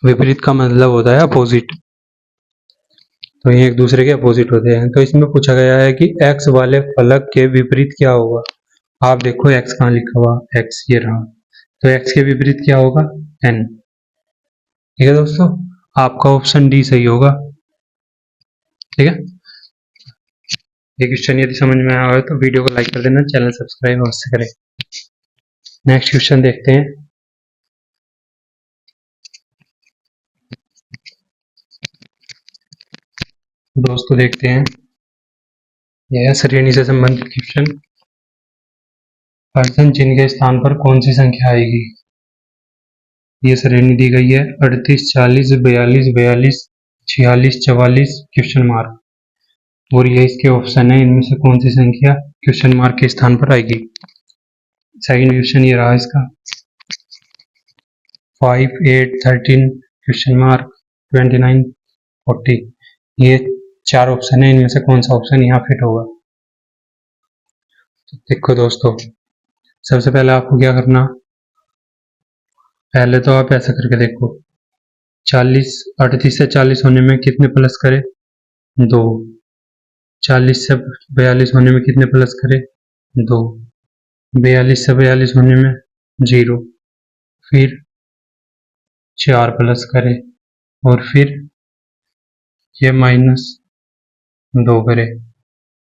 विपरीत का मतलब होता है अपोजिट, तो ये एक दूसरे के अपोजिट होते हैं। तो इसमें पूछा गया है कि X वाले फलक के विपरीत क्या होगा। आप देखो X कहाँ लिखा हुआ, X ये रहा, तो X के विपरीत क्या होगा N, ठीक है दोस्तों। आपका ऑप्शन डी सही होगा, ठीक है। ये क्वेश्चन यदि समझ में आया हो तो वीडियो को लाइक कर देना, चैनल सब्सक्राइब अवश्य करें। नेक्स्ट क्वेश्चन देखते हैं। दोस्तों देखते हैं, यह है श्रेणी से संबंधित क्वेश्चन। पर्सन चिन्ह के स्थान पर कौन सी संख्या आएगी। ये श्रेणी दी गई है 38, 40, 42, 42, 46, 44 क्वेश्चन मार्क, और ये इसके ऑप्शन है, इनमें से कौन सी संख्या क्वेश्चन मार्क के स्थान पर आएगी। सेकंड क्वेश्चन ये रहा इसका 5, 8, 13 क्वेश्चन मार्क, 29, 40। ये 4 ऑप्शन है, इनमें से कौन सा ऑप्शन यहाँ फिट होगा। तो देखो दोस्तों, सबसे पहले आपको क्या करना, पहले तो आप ऐसा करके देखो 40, 38 से 40 होने में कितने प्लस करे 2, 40 से 42 होने में कितने प्लस करे 2, 42 से 42 होने में 0, फिर 4 प्लस करे और फिर ये -2 करे।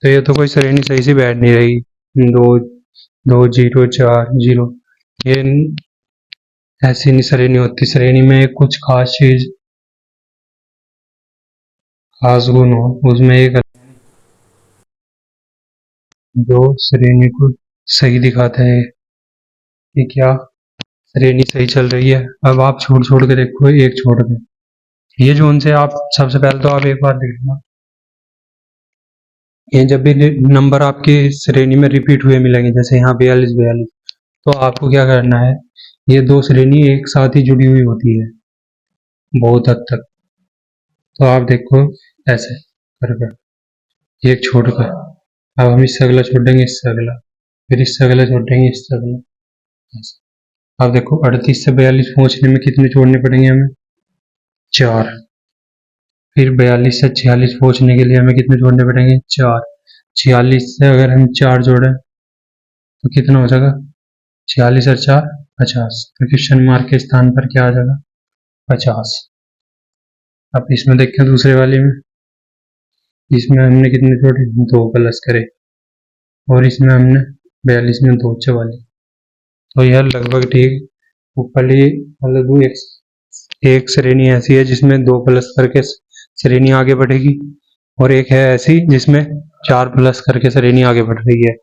तो ये तो कोई श्रेणी सही से बैठ नहीं रही, 2, 2, 0, 4, 0, ये ऐसी नहीं श्रेणी होती। श्रेणी में कुछ खास चीज, खास गुण हो, उसमें एक जो श्रेणी को सही दिखाता है कि क्या श्रेणी सही चल रही है। अब आप छोड़ छोड़ के देखो, एक छोड़ के ये जो उनसे आप सबसे पहले तो आप एक बार देखना ये जब भी नंबर आपके श्रेणी में रिपीट हुए मिलेंगे, जैसे यहाँ 42 तो आपको क्या करना है, ये दो श्रेणी एक साथ ही जुड़ी हुई होती है बहुत हद तक। तो आप देखो ऐसे करके एक छोड़ कर, अब हम इससे अगला छोड़ देंगे, इससे अगला, फिर इससे अगला छोड़ देंगे, इससे अगला, ऐसे। अब देखो 38 से 42 पहुंचने में कितने जोड़ने पड़ेंगे हमें, 4। फिर 42 से 46 पहुंचने के लिए हमें कितने जोड़ने पड़ेंगे, 4। 46 से अगर हम 4 जोड़ें तो कितना हो जाएगा, 46 और 4 50। तो क्वेश्चन मार्क के स्थान पर क्या आ जाएगा, 50। अब इसमें देखें दूसरे वाले में, इसमें हमने कितने जोड़े, 2 प्लस करे, और इसमें हमने 42 में 2 44। तो यह लगभग ठीक ऊपरली मतलब एक श्रेणी ऐसी है जिसमें 2 प्लस करके श्रेणी आगे बढ़ेगी, और एक है ऐसी जिसमें 4 प्लस करके श्रेणी आगे बढ़ रही है।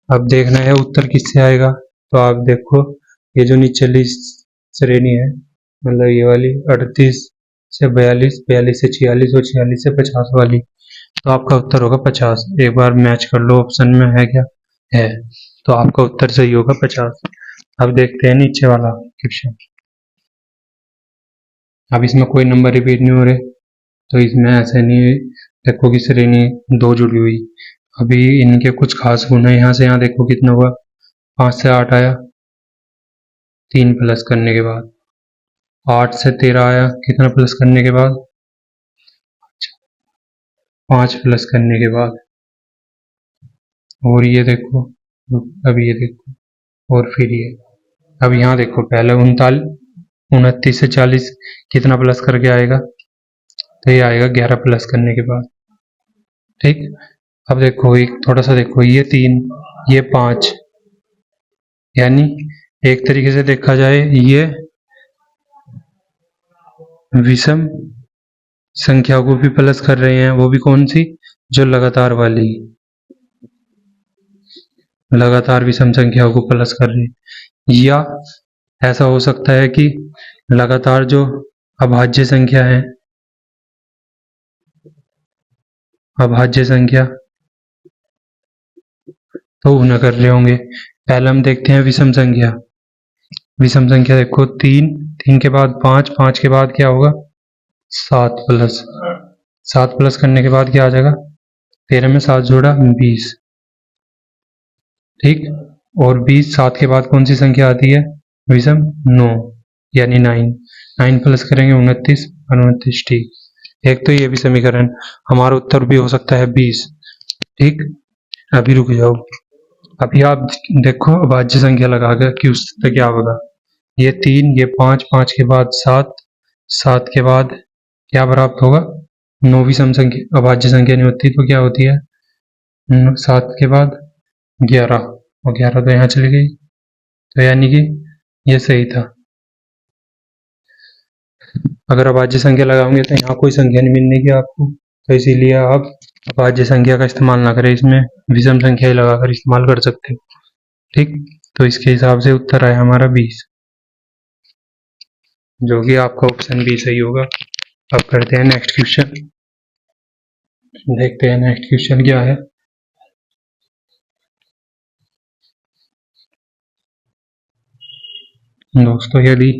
अब देखना है उत्तर किससे आएगा। तो आप देखो ये जो नीचली श्रेणी है, मतलब ये वाली 38 से 42, 42 से 46 और 46 से 50 वाली, तो आपका उत्तर होगा 50। एक बार मैच कर लो ऑप्शन में है क्या, है, तो आपका उत्तर सही होगा 50। अब देखते हैं नीचे वाला क्वेश्चन। अब इसमें कोई नंबर रिपीट नहीं हो रहे, तो इसमें ऐसे नहीं देखो कि श्रेणी 2 जुड़ी हुई। अभी इनके कुछ खास गुण है, यहाँ से यहाँ देखो कितना हुआ, 5 से 8 आया 3 प्लस करने के बाद, 8 से 13 आया कितना प्लस करने के बाद, 5 प्लस करने के बाद, और ये देखो, अब ये देखो, और फिर ये, अब यहाँ देखो पहले 29 से 40 कितना प्लस करके आएगा, तो ये आएगा 11 प्लस करने के बाद। ठीक, अब देखो एक थोड़ा सा देखो, ये 3 ये 5, यानी एक तरीके से देखा जाए ये विषम संख्या को भी प्लस कर रहे हैं, वो भी कौन सी, जो लगातार वाली, लगातार विषम संख्या को प्लस कर रहे हैं। या ऐसा हो सकता है कि लगातार जो अभाज्य संख्या है, अभाज्य संख्या, तो उन्हें कर रहे होंगे। पहले हम देखते हैं विषम संख्या। विषम संख्या देखो 3, 3 के बाद 5, 5 के बाद क्या होगा, 7 प्लस, 7 प्लस करने के बाद क्या आ जाएगा, 13 में 7 जोड़ा 20। ठीक, और 20 7 के बाद कौन सी संख्या आती है, विषम 9, यानी 9, 9 प्लस करेंगे 29 और 29। ठीक, एक तो ये भी समीकरण, हमारा उत्तर भी हो सकता है 20। ठीक, अभी रुक जाओ, अभी आप देखो अभाज्य संख्या लगाकर कि उससे क्या होगा, ये 3 ये 5, 5 के बाद 7, 7 के बाद क्या प्राप्त होगा, 9 विषम संख्या अभाज्य संख्या नहीं होती तो क्या होती है, 7 के बाद 11, और 11 तो यहाँ चली गई, तो यानी कि ये सही था। अगर अभाज्य संख्या लगाओगे तो यहाँ कोई संख्या नहीं मिलने की आपको, तो इसीलिए आप अभाज्य संख्या का इस्तेमाल ना करें, इसमें विषम संख्या ही लगाकर इस्तेमाल कर सकते हो। ठीक, तो इसके हिसाब से उत्तर आया हमारा 20, जो कि आपका ऑप्शन बी सही होगा। अब करते हैं नेक्स्ट क्वेश्चन, देखते हैं नेक्स्ट क्वेश्चन क्या है। दोस्तों यदि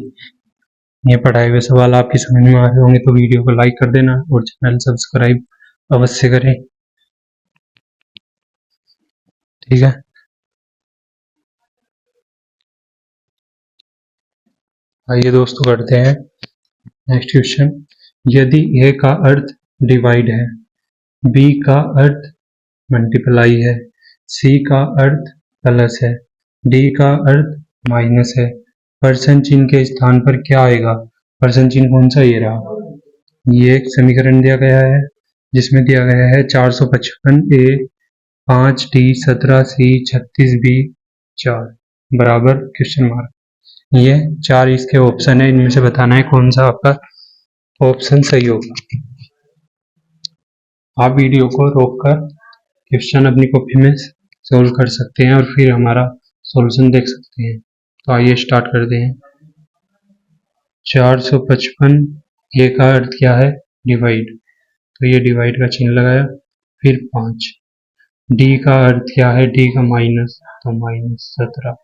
ये पढ़ाए हुए सवाल आपकी समझ में आ रहे होंगे तो वीडियो को लाइक कर देना और चैनल सब्सक्राइब अवश्य करें। ठीक है, आइए दोस्तों करते हैं नेक्स्ट क्वेश्चन। यदि ए का अर्थ डिवाइड है, बी का अर्थ मल्टीप्लाई है, सी का अर्थ प्लस है, डी का अर्थ माइनस है, परसेंट चिन्ह के स्थान पर क्या आएगा, परसेंट चिन्ह कौन सा, ये रहा। ये एक समीकरण दिया गया है जिसमें दिया गया है 455 ए 5 डी 17 सी 36 बी 4 बराबर क्वेश्चन मार्क। ये 4 इसके ऑप्शन है, इनमें से बताना है कौन सा आपका ऑप्शन सही होगा। आप वीडियो को रोककर क्वेश्चन अपनी कॉपी में सोल्व कर सकते हैं और फिर हमारा सॉल्यूशन देख सकते हैं। तो आइए स्टार्ट करते हैं। 455 ये का अर्थ क्या है, डिवाइड, तो ये डिवाइड का चिन्ह लगाया, फिर 5 डी का अर्थ क्या है, डी का माइनस, तो -17।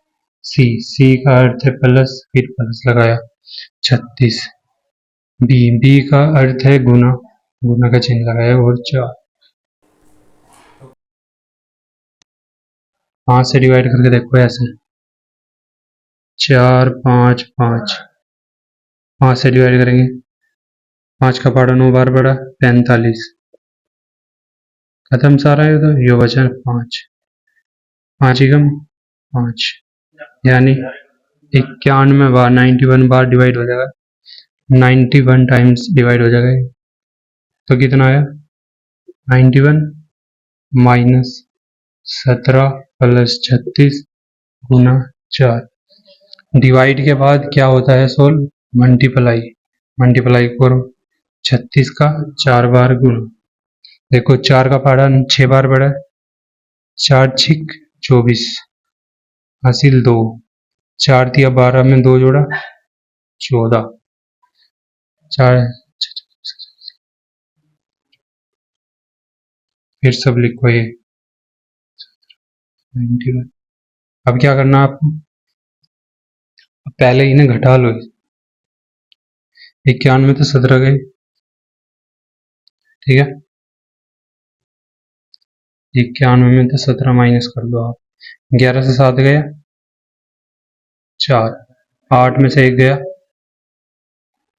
सी का अर्थ है प्लस, फिर प्लस लगाया 36। बी का अर्थ है गुना, गुना का चिन्ह लगाया और 4। 5 से डिवाइड करके देखो ऐसे, 4 5 5, 5 से डिवाइड करेंगे, 5 का पहाड़ा 9 बार बड़ा 45, खत्म सारा है, तो ये बचा 5, 5 ही कम 5, यानी 91 बार, 91 बार डिवाइड हो जाएगा, 91 टाइम्स डिवाइड हो जाएगा। तो कितना आया, 91 माइनस 17 प्लस 36 गुना 4। डिवाइड के बाद क्या होता है सोल्व, मल्टीप्लाई, मल्टीप्लाई करो 36 का 4 बार गुना, देखो 4 का पहाड़ा 6 बार बढ़ा है, 4 छिक 24 हासिल 2, 4 दिया 12 में 2 जोड़ा 14, 4 फिर सब लिखो ये 91। अब क्या करना आपको, पहले इन्हें घटा लो, 91 तो 17 गए, ठीक है, 91 में तो 17 माइनस कर दो आप, 11 से 7 गया 4, 8 में से 1 गया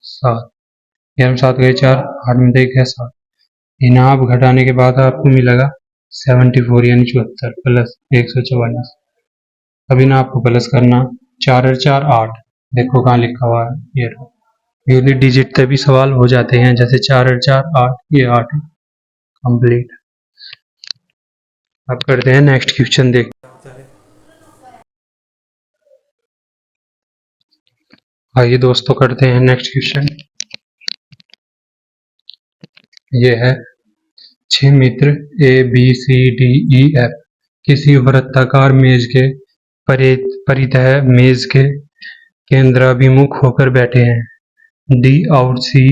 7, 11 में 7 गए 4, 8 में से 1 गया 7, इन्हें आप घटाने के बाद आपको मिलेगा 74 यानी 74 प्लस 144। अभी ना आपको प्लस करना, 4 और 4 8, देखो कहाँ लिखा हुआ है, ये यूनिट डिजिट तभी सवाल हो जाते हैं, जैसे 4 और 4 8, ये 8 कंप्लीट। अब करते हैं नेक्स्ट क्वेश्चन, देख आइए दोस्तों करते हैं नेक्स्ट क्वेश्चन। ये है 6 मित्र ABCDEF किसी वृत्ताकार मेज के परितः मेज के केंद्राभिमुख होकर बैठे हैं। D और C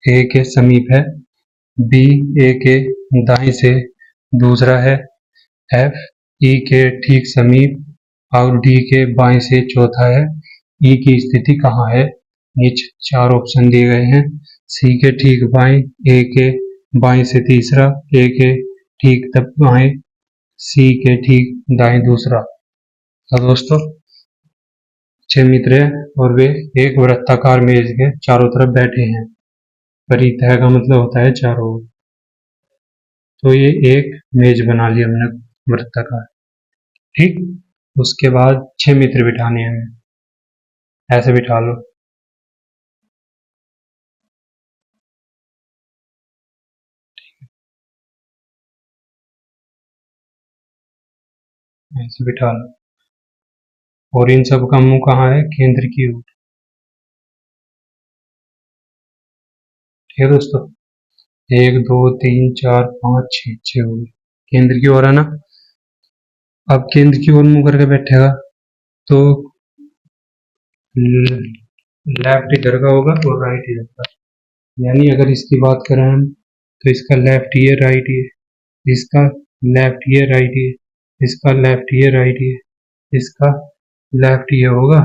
A के समीप है, B A के दाईं से दूसरा है, F E के ठीक समीप और D के बाएं से चौथा है। E की स्थिति कहाँ है, नीचे 4 ऑप्शन दिए गए हैं, C के ठीक बाएं, A के बाएं से तीसरा, A के ठीक बाएं, C के ठीक दाएं दूसरा। तो दोस्तों 6 मित्र हैं और वे एक वृत्ताकार मेज के चारों तरफ बैठे हैं, परितः का मतलब होता है चारों ओर, तो ये एक मेज बना ली हमने वृत्ताकार, ठीक। उसके बाद 6 मित्र बिठाने हैं हमें, ऐसे बिठा लो, ऐसे बिठा लो, और इन सब का मुंह कहाँ है, केंद्र की ओर, ठीक है दोस्तों। 1 2 3 4 5 6, 6 हो गए, केंद्र की ओर है ना। अब केंद्र की ओर मुंह करके बैठेगा तो लेफ्ट इधर का होगा और राइट इधर का, यानी अगर इसकी बात करें हम तो इसका लेफ्ट ये, राइट ये, इसका लेफ्ट ये, राइट ये, इसका लेफ्ट ये, राइट ये, इसका लेफ्ट ये होगा,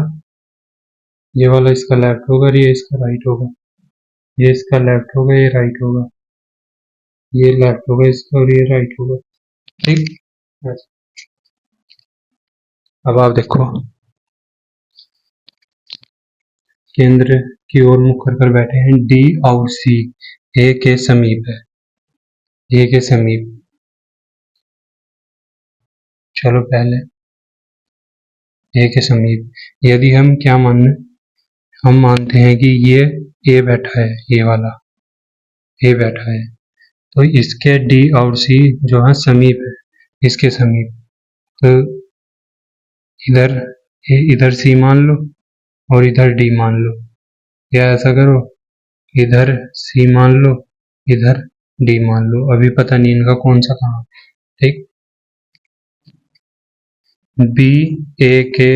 ये वाला इसका लेफ्ट होगा, ये इसका राइट होगा, ये इसका लेफ्ट होगा, ये राइट होगा, ये लेफ्ट होगा इसका और ये राइट होगा, ठीक। अब आप देखो केंद्र की ओर मुख कर बैठे हैं, डी और सी ए के समीप है, ए के समीप, चलो पहले ए के समीप, यदि हम क्या मानने, हम मानते हैं कि ये ए बैठा है, ये वाला ए बैठा है, तो इसके डी और सी जो है समीप है, इसके समीप, तो इधर सी मान लो और इधर डी मान लो, या ऐसा करो इधर सी मान लो, इधर डी मान लो, अभी पता नहीं इनका कौन सा कहाँ, ठीक। बी ए के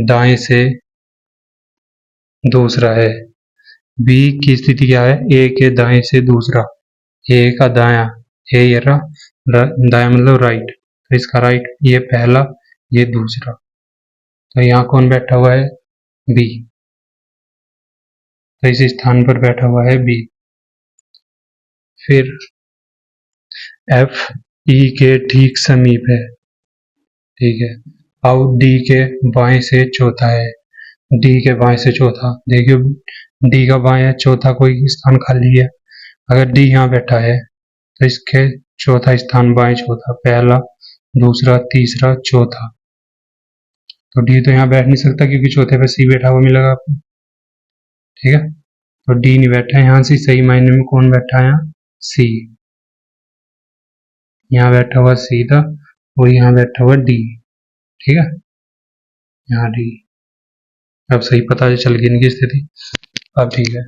दाएं से दूसरा है, बी की स्थिति क्या है, ए के दाएं से दूसरा, ए का दाया, ए ये रहा दाया मतलब राइट, तो इसका राइट, ये पहला, ये दूसरा, तो यहाँ कौन बैठा हुआ है? बी। तो इस स्थान पर बैठा हुआ है बी। फिर एफ ई के ठीक समीप है, ठीक है। अब डी के बाएं से चौथा है, डी के बाएं से चौथा, देखियो डी का बाएं चौथा कोई स्थान खाली है। अगर डी यहाँ बैठा है तो इसके चौथा स्थान बाएं चौथा, पहला, दूसरा, तीसरा, चौथा। तो डी तो यहाँ बैठ नहीं सकता क्योंकि चौथे पे सी बैठा हुआ मिलेगा आपको, ठीक है। तो डी नहीं बैठा है, यहाँ से सही मायने में कौन बैठा है? यहाँ सी। यहाँ बैठा हुआ सी था और यहाँ बैठा हुआ डी, ठीक है। यहाँ डी, अब सही पता चल गई इनकी स्थिति। अब ठीक है,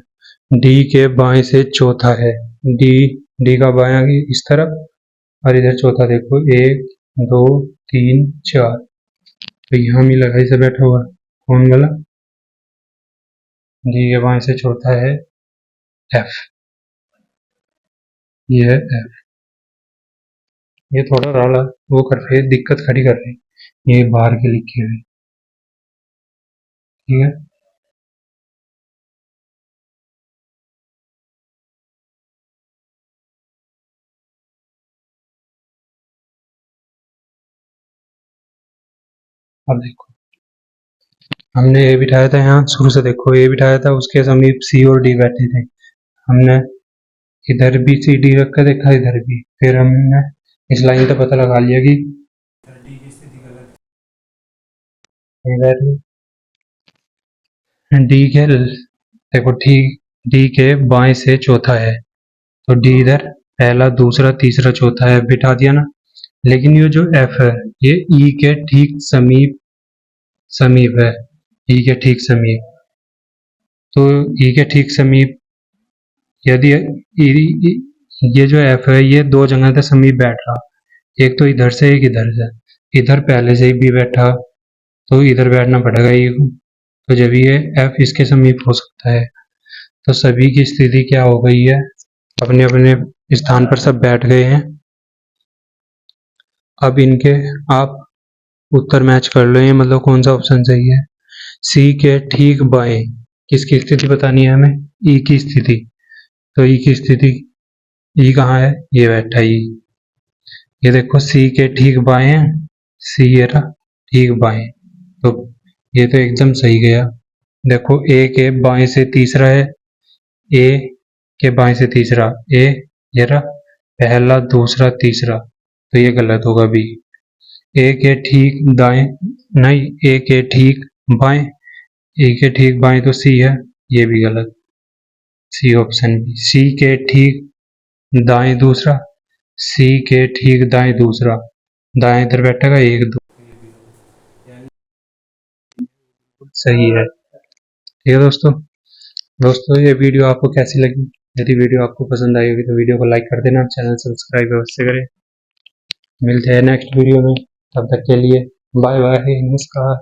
डी के बाएं से चौथा है, डी का बायां इस तरफ और इधर चौथा देखो, 1 2 3 4, तो यहाँ मिला इसे बैठा हुआ कौन वाला? डी के बाएं से चौथा है एफ, ये है एफ। ये थोड़ा राला वो कर रहे, दिक्कत खड़ी कर रहे, ये बाहर के लिखे हुए, ठीक है। अब देखो हमने ए बिठाया था, यहाँ शुरू से देखो ए बिठाया था, उसके समीप सी और डी बैठे थे। हमने इधर भी सी डी रख कर देखा, इधर भी, फिर हमने इस लाइन से पता लगा लिया कि डी की स्थिति गलत है। इधर डी के देखो, ठीक डी के बाएं से चौथा है, तो डी इधर पहला, दूसरा, तीसरा, चौथा है, बिठा दिया ना। लेकिन ये जो एफ है ये ई के ठीक समीप है, ई के ठीक समीप। तो ई के ठीक समीप यदि ये जो एफ है ये दो जगह से समीप बैठ रहा, एक तो इधर से एक इधर से, इधर पहले से ही बी बैठा तो इधर बैठना पड़ेगा ई को, तो जब ये एफ इसके समीप हो सकता है। तो सभी की स्थिति क्या हो गई है? अपने अपने स्थान पर सब बैठ गए हैं। अब इनके आप उत्तर मैच कर लो, ये मतलब कौन सा ऑप्शन सही है। सी के ठीक बाएं किसकी स्थिति बतानी है हमें? ई की स्थिति। तो ई की स्थिति, ई कहाँ है? ये बैठा ई। ये देखो सी के ठीक बाएं है, सी ये रहा ठीक बाएं, तो ये तो एकदम सही गया। देखो ए के बाएं से तीसरा है, ए के बाएं से तीसरा, ए ये रहा पहला, दूसरा, तीसरा, तो ये गलत होगा बी। ए के ठीक दाएं नहीं, ए के ठीक बाएं, ए के ठीक बाएं तो सी है, ये भी गलत, सी ऑप्शन बी। सी के ठीक दाएं दूसरा, सी के ठीक दाएं दूसरा, दाएं इधर बैठेगा 1 2, सही है। ठीक है दोस्तों ये वीडियो आपको कैसी लगी? यदि वीडियो आपको पसंद आई होगी तो वीडियो को लाइक कर देना, चैनल सब्सक्राइब अवश्य करें। मिलते हैं नेक्स्ट वीडियो में, तब तक के लिए बाय बाय, नमस्कार।